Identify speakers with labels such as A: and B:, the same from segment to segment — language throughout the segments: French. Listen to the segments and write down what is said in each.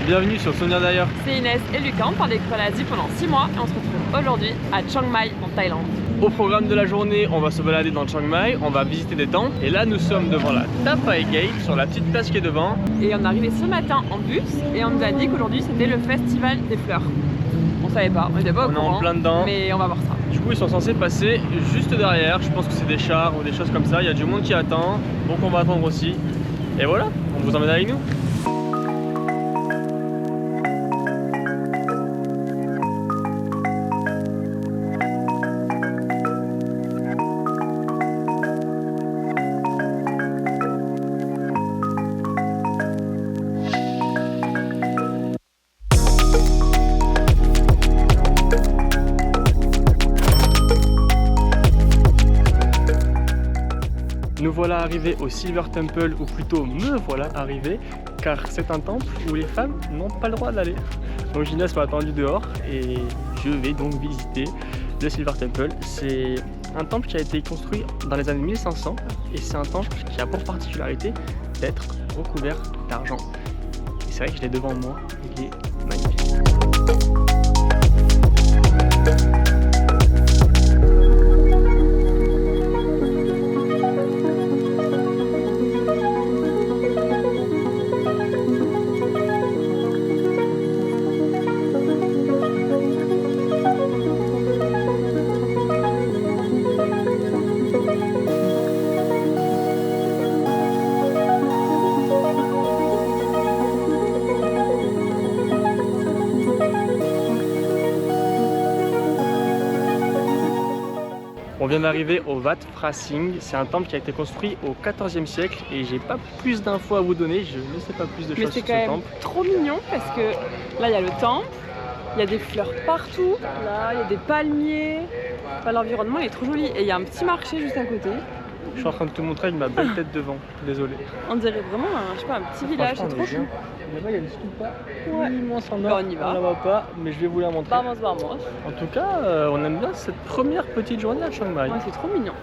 A: bienvenue sur Souvenir d'ailleurs.
B: C'est Inès et Lucas, on part découvrir l'Asie pendant 6 mois et on se retrouve aujourd'hui à Chiang Mai en Thaïlande.
A: Au programme de la journée, on va se balader dans Chiang Mai, on va visiter des temples et là nous sommes devant la Ta Phae Gate sur la petite place qui est devant.
B: Et on est arrivé ce matin en bus et on nous a dit qu'aujourd'hui c'était le festival des fleurs. On savait pas, on était pas au courant,
A: On est en plein dedans.
B: mais on va voir ça.
A: Du coup ils sont censés passer juste derrière, je pense que c'est des chars ou des choses comme ça, il y a du monde qui attend, donc on va attendre aussi. Et voilà, on vous emmène avec nous. Nous voilà arrivés au Silver Temple, ou plutôt me voilà arrivé, car c'est un temple où les femmes n'ont pas le droit d'aller. Donc Gina m'a attendu dehors et je vais donc visiter le Silver Temple. C'est un temple qui a été construit dans les années 1500 et c'est un temple qui a pour particularité d'être recouvert d'argent. Et c'est vrai que je l'ai devant moi, il est magnifique. On vient d'arriver au Wat Phra Singh, c'est un temple qui a été construit au XIVe siècle et j'ai pas plus d'infos à vous donner, je ne sais pas plus de choses sur ce temple.
B: Mais c'est quand même trop mignon parce que là il y a le temple, il y a des fleurs partout, là il y a des palmiers, enfin, l'environnement est trop joli et il y a un petit marché juste à côté.
A: Je suis en train de te montrer avec ma belle tête devant, désolé.
B: On dirait vraiment je sais pas, un petit village, c'est trop chou.
A: Là-bas il y a des stupas immenses en
B: or. On y va.
A: On la voit pas, mais je vais vous la montrer.
B: Vamos.
A: En tout cas, on aime bien cette première petite journée à Chiang Mai.
B: Ouais, c'est trop mignon.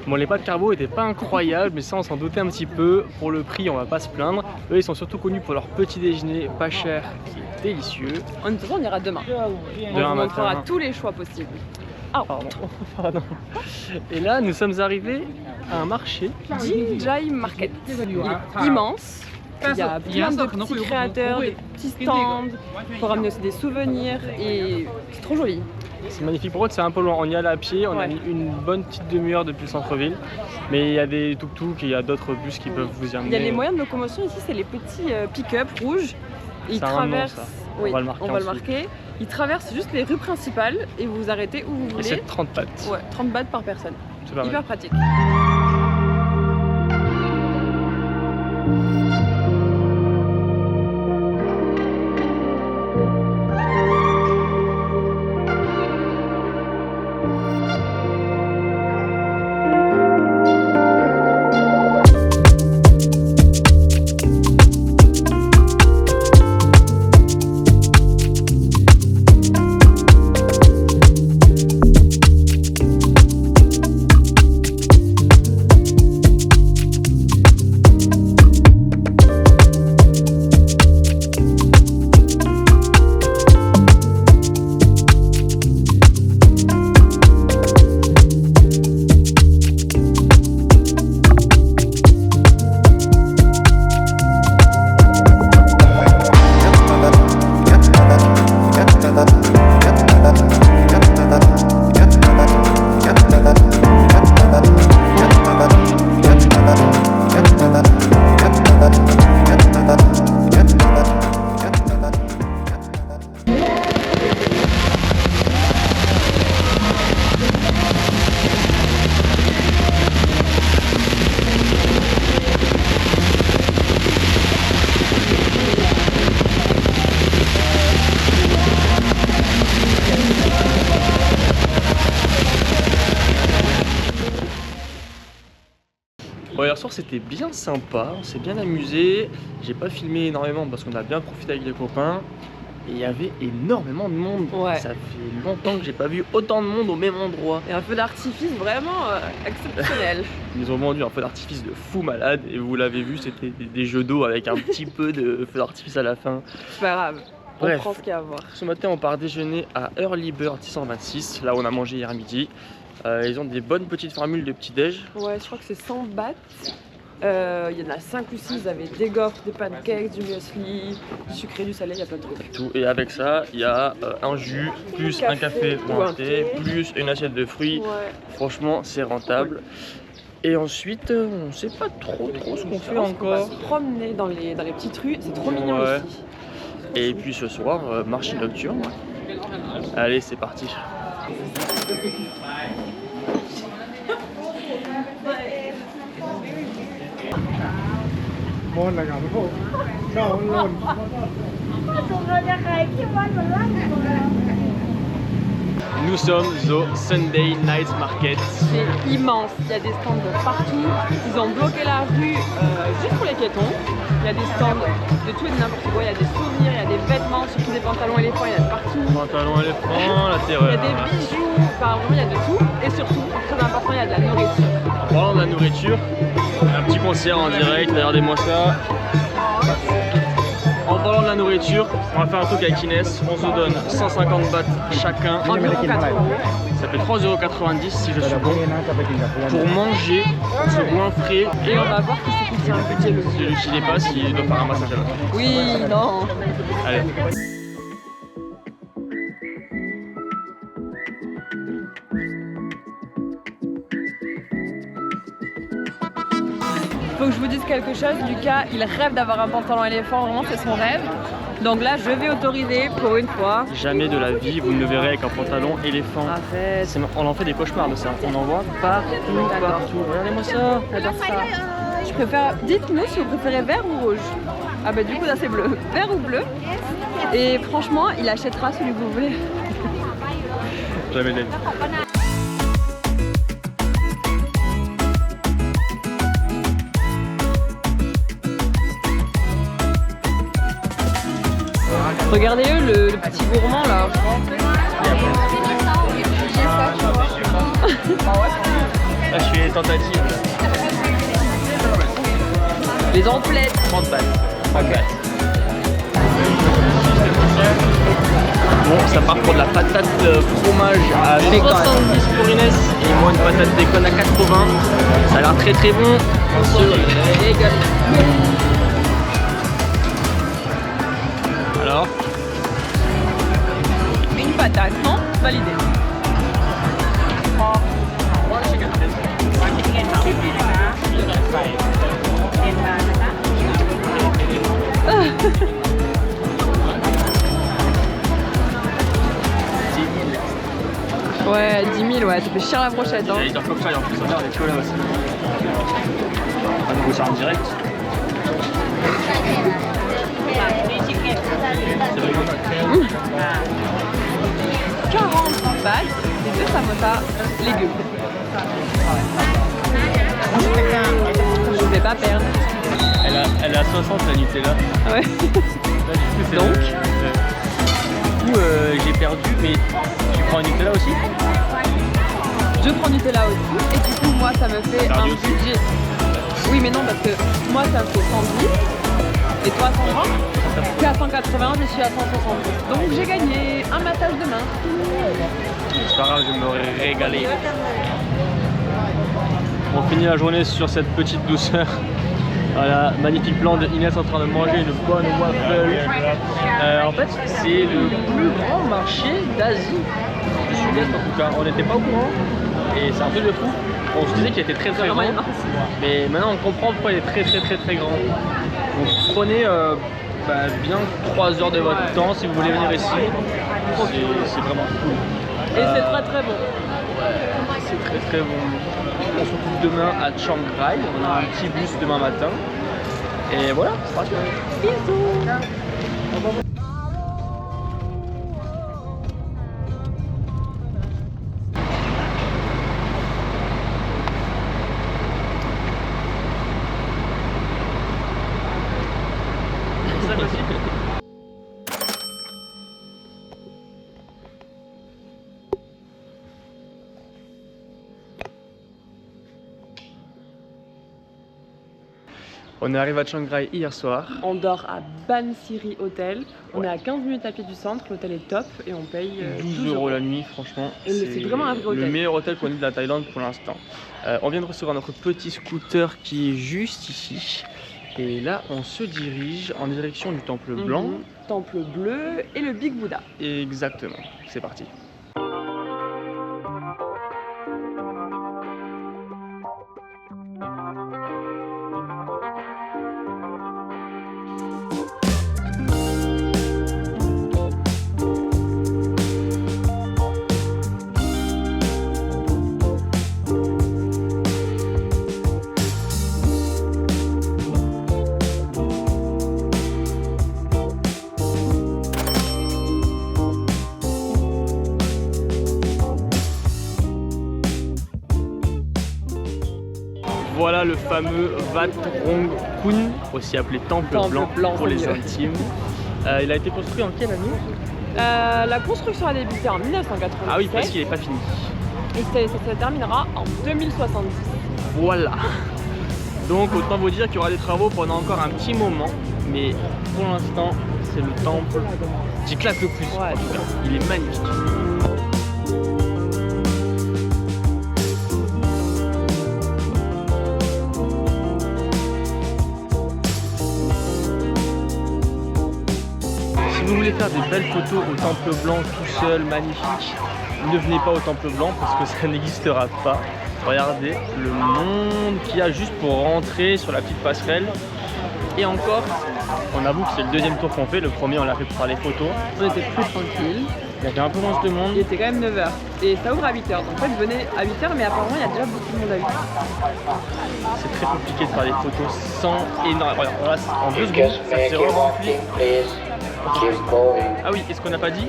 A: Bon, les pâtes carbo n'étaient pas incroyables, mais ça on s'en doutait un petit peu. Pour le prix, on va pas se plaindre. Eux, ils sont surtout connus pour leur petit déjeuner pas cher, qui est délicieux.
B: En tout cas, on ira demain. On
A: Demain
B: vous montrera
A: matin.
B: tous les choix possibles. Ah,
A: Pardon. Et là, nous sommes arrivés à un marché.
B: Jinjai Market. Il est immense. Il y a plein de petits créateurs, de petits stands pour ramener aussi des souvenirs et c'est trop joli.
A: C'est magnifique. Pour eux, c'est un peu loin. On y allait à pied, on a mis une bonne petite demi-heure depuis le centre-ville. Mais il y a des tuk-tuk et il y a d'autres bus qui peuvent vous y amener.
B: Il y a les moyens de locomotion ici, c'est les petits pick-up rouges. Ils traversent.
A: Oui, on va le marquer.
B: Ils traversent juste les rues principales et vous vous arrêtez où vous voulez.
A: Et c'est 30 bahts.
B: Ouais, 30 bahts par personne. Hyper pratique.
A: c'était bien sympa, on s'est bien amusé. J'ai pas filmé énormément parce qu'on a bien profité avec les copains. Et il y avait énormément de monde.
B: Ouais.
A: Ça fait longtemps que j'ai pas vu autant de monde au même endroit.
B: Et un feu d'artifice vraiment exceptionnel.
A: Ils nous ont vendu un feu d'artifice de fou malade. Et vous l'avez vu, c'était des jeux d'eau avec un petit peu de feu d'artifice à la fin.
B: C'est pas grave. On
A: Bref.
B: prend ce qu'il y a à voir.
A: Ce matin, on part déjeuner à Early Bird 626. Là, on a mangé hier midi. Ils ont des bonnes petites formules de petit-déj.
B: Ouais, je crois que c'est 100 bahts. Il y en a 5 ou 6, ils avaient des gaufres, des pancakes, du muesli, du sucré, du salé, il y a plein de trucs.
A: Tout. Et avec ça, il y a un jus, plus un café ou un thé, plus une assiette de fruits.
B: Ouais.
A: Franchement, c'est rentable. Et ensuite, on sait pas trop ce qu'on fait
B: On va
A: encore.
B: se promener dans les petites rues, c'est trop mignon
A: Ouais.
B: aussi.
A: Et puis ce soir, marché nocturne. Allez, c'est parti. Nous sommes au Sunday Night Market.
B: C'est immense, il y a des stands de partout. Ils ont bloqué la rue juste pour les piétons. Il y a des stands de tout et de n'importe quoi. Il y a des souvenirs, il y a des vêtements, surtout des pantalons éléphants, il y en a de partout.
A: Pantalon éléphant, la
B: Il y
A: terreur.
B: a des bijoux, enfin vraiment il y a de tout. Et surtout, très important, il y a de la nourriture.
A: En parlant de la nourriture, un petit concert en direct, regardez-moi ça. En parlant de la nourriture, on va faire un truc avec Inès, on se donne 150 bahts chacun.
B: Environ 4 €.
A: Ça fait 3,90 € si je suis bon. Pour manger, se goinfrer
B: Et on va voir qui c'est qui tient le budget le mieux.
A: celui qui dépasse, il doit faire un massage à l'autre.
B: Oui, non.
A: Allez.
B: Faut que je vous dise quelque chose, Lucas, il rêve d'avoir un pantalon éléphant, vraiment c'est son rêve. Donc là, je vais autoriser pour une fois.
A: Jamais de la vie vous ne le verrez avec un pantalon éléphant.
B: Arrête.
A: On en fait des cauchemars de ça. On en voit partout. Regardez-moi ça.
B: J'adore ça. Je préfère. Dites-nous si vous préférez vert ou rouge. Ah bah du coup là c'est bleu. Vert ou bleu. Et franchement, il achètera celui que vous voulez.
A: Jamais de la vie.
B: Regardez-le, le petit gourmand là.
A: Là, je fais les tentatives.
B: Les emplettes.
A: 30 balles. 30 balles. Bon, ça part pour de la patate fromage à 70 pour Inès et moi une patate bacon à 80. Ça a l'air très très bon. On se régale. Alors,
B: Une patate, non? Validé. Ouais, 10 000, ouais, ça fait cher la brochette. Hein.
A: il dort comme ça et en plus on a les chocolats aussi. On va négocier en direct. C'est vraiment pas
B: 40 balles, et 2 samosas légumes. Je vais pas perdre.
A: Elle a 60 la Nutella.
B: Ouais.
A: Là, du coup, c'est
B: Donc
A: du coup, j'ai perdu, mais tu prends une Nutella aussi?
B: Je prends Nutella aussi, et du coup, moi, ça me fait
A: Perdu
B: un
A: aussi.
B: budget. Oui, mais non, parce que moi, ça me fait 110, et toi, 120. T'es à 180, je suis à 170. Donc, j'ai gagné un massage de main.
A: C'est pas grave, je m'aurais régalé. On finit la journée sur cette petite douceur. Voilà, magnifique plan de Inès en train de manger une bonne waffle. En fait, c'est le plus grand marché d'Asie du Sud-Est en tout cas. On n'était pas au courant et c'est un truc de fou. On se disait qu'il était très très grand, mais maintenant on comprend pourquoi il est très grand. Donc prenez bien 3 heures de votre temps si vous voulez venir ici. C'est vraiment cool.
B: Et c'est très très bon.
A: C'est très bon. On se retrouve demain à Chiang Rai. On a un petit bus demain matin. Et voilà, c'est parti. Bisous. aussi. On est arrivé à Chiang Rai hier soir.
B: On dort à Ban Siri Hotel. On est à 15 minutes à pied du centre. L'hôtel est top et on paye
A: 12 € la nuit, franchement.
B: C'est vraiment un vrai hôtel.
A: Le meilleur hôtel qu'on ait de la Thaïlande pour l'instant. On vient de recevoir notre petit scooter qui est juste ici. Et là, on se dirige en direction du Temple Blanc.
B: Temple bleu et le Big Buddha.
A: Exactement, c'est parti. Voilà le fameux Wat Rong Khun, aussi appelé Temple Blanc pour les intimes. Il a été construit en quelle année?
B: La construction a débuté en 1987.
A: Ah oui, parce qu'il n'est pas fini.
B: Et ça terminera en 2070.
A: Voilà. Donc autant vous dire qu'il y aura des travaux pendant encore un petit moment. Mais pour l'instant, c'est le temple qui claque le plus.
B: Ouais,
A: en tout cas. Il est magnifique. Si vous voulez faire des belles photos au Temple Blanc tout seul, magnifique, ne venez pas au Temple Blanc parce que ça n'existera pas. Regardez le monde qu'il y a juste pour rentrer sur la petite passerelle. Et encore, on avoue que c'est le deuxième tour qu'on fait. Le premier, on l'a fait pour faire les photos.
B: On était plus tranquille.
A: Il y avait un peu moins de monde.
B: Il était quand même 9 h. Et ça ouvre à 8 h. Donc en fait, venez à 8 h, mais apparemment, il y a déjà beaucoup de monde à 8 h.
A: C'est très compliqué de faire des photos sans énorme. Voilà, en 2 secondes, ça s'est rempli. Ah oui, et ce qu'on n'a pas dit,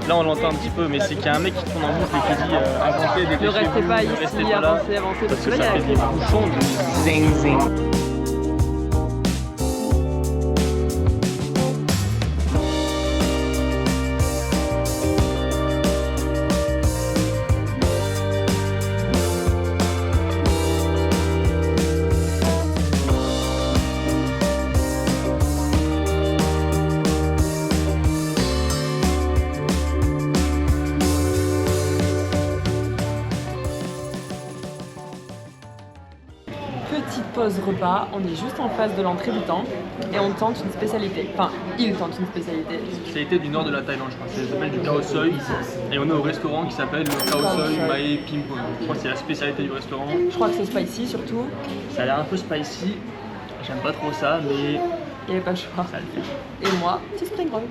A: là on l'entend un petit peu, mais c'est qu'il y a un mec qui tourne en boucle et qui dit avancez,
B: Ne restez pas ici, avancez, avancez.
A: Parce que ça fait des bouchons de zing zing.
B: Petite pause repas, on est juste en face de l'entrée du temple et on tente une spécialité. Enfin, il tente une spécialité.
A: Spécialité du nord de la Thaïlande, je crois. Ça s'appelle du khao soi. Et on est au restaurant qui s'appelle le khao soi mae pim pom. Je crois que c'est la spécialité du restaurant.
B: Je crois que c'est spicy surtout.
A: Ça a l'air un peu spicy. J'aime pas trop ça, mais
B: il n'y avait pas le choix.
A: Ça le fait.
B: Et moi, petit spring rolls.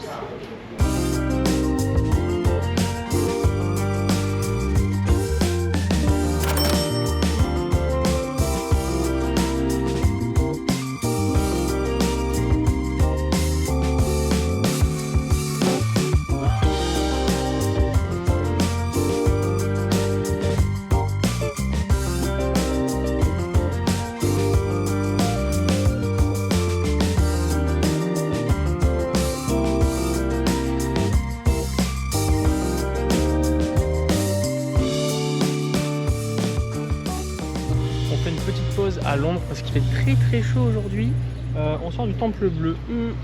A: À Londres parce qu'il est très chaud aujourd'hui. On sort du temple bleu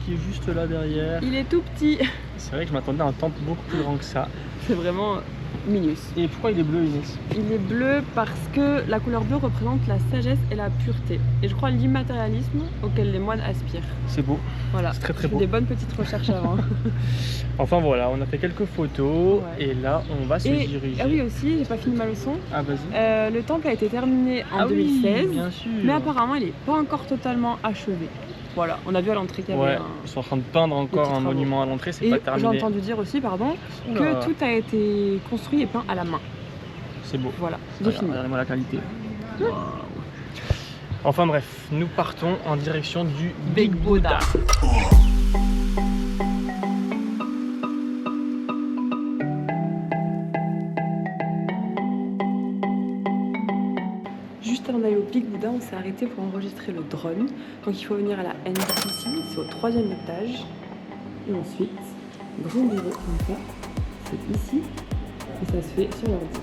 A: qui est juste là derrière.
B: Il est tout petit.
A: C'est vrai que je m'attendais à un temple beaucoup plus grand que ça.
B: C'est vraiment minus.
A: Et pourquoi il est bleu, Inès?
B: Il est bleu parce que la couleur bleue représente la sagesse et la pureté. Et je crois l'immatérialisme auquel les moines aspirent.
A: C'est beau.
B: Voilà.
A: C'est très beau.
B: Des bonnes petites recherches avant.
A: Enfin voilà, on a fait quelques photos et là on va se diriger.
B: Ah oui aussi, j'ai pas fini ma leçon.
A: Ah vas-y.
B: Le temple a été terminé en 2016.
A: Oui, bien sûr.
B: Mais apparemment il n'est pas encore totalement achevé. Voilà, on a vu à l'entrée qu'il y avait
A: ils sont en train de peindre encore un monument à l'entrée, c'est pas terminé.
B: J'ai entendu dire aussi, pardon, que tout a été construit et peint à la main.
A: C'est beau.
B: Voilà, j'ai fini.
A: Regardez-moi la qualité. Wow. Enfin bref, nous partons en direction du Big Buddha.
B: Juste avant d'aller au Big Buddha, là, on s'est arrêté pour enregistrer le drone. Donc il faut venir à la NBC, c'est au 3e étage. Et ensuite, grand bureau comme ça, c'est ici. Et ça se fait sur l'ordi.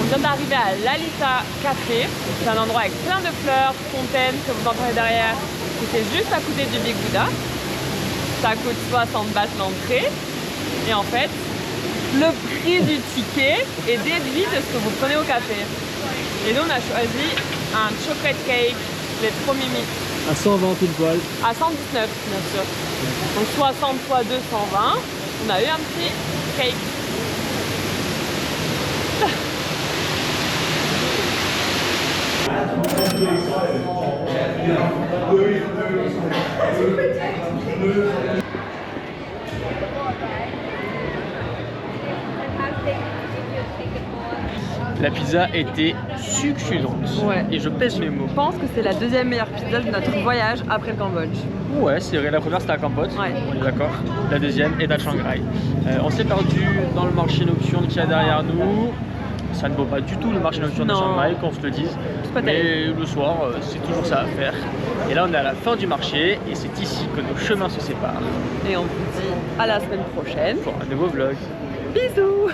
B: On vient d'arriver à l'Alita Café. C'est un endroit avec plein de fleurs, fontaines que vous entendez derrière. C'est juste à côté du Big Buddha. Ça coûte 60 bahts l'entrée. Et en fait, le prix du ticket est déduit de ce que vous prenez au café. Et nous, on a choisi un chocolate cake, les trop mimi.
A: À 120 pile poil.
B: À 119, bien sûr. Donc 60 fois 2, 120. On a eu un petit cake.
A: La pizza était succulente.
B: Ouais.
A: Et je pèse mes mots.
B: Je pense que c'est la deuxième meilleure pizza de notre voyage après le Cambodge.
A: Ouais, c'est vrai. La première c'était à Kampot.
B: Ouais.
A: On est d'accord. La deuxième est à Chiang Rai. On s'est perdu dans le marché nocturne qu'il y a derrière nous. Ça ne vaut pas du tout le marché nocturne de
B: Non.
A: Chiang Rai, qu'on se le dise. Mais le soir, c'est toujours ça à faire. Et là, on est à la fin du marché et c'est ici que nos chemins se séparent.
B: Et on vous dit à la semaine prochaine
A: Pour un nouveau vlog.
B: Bisous.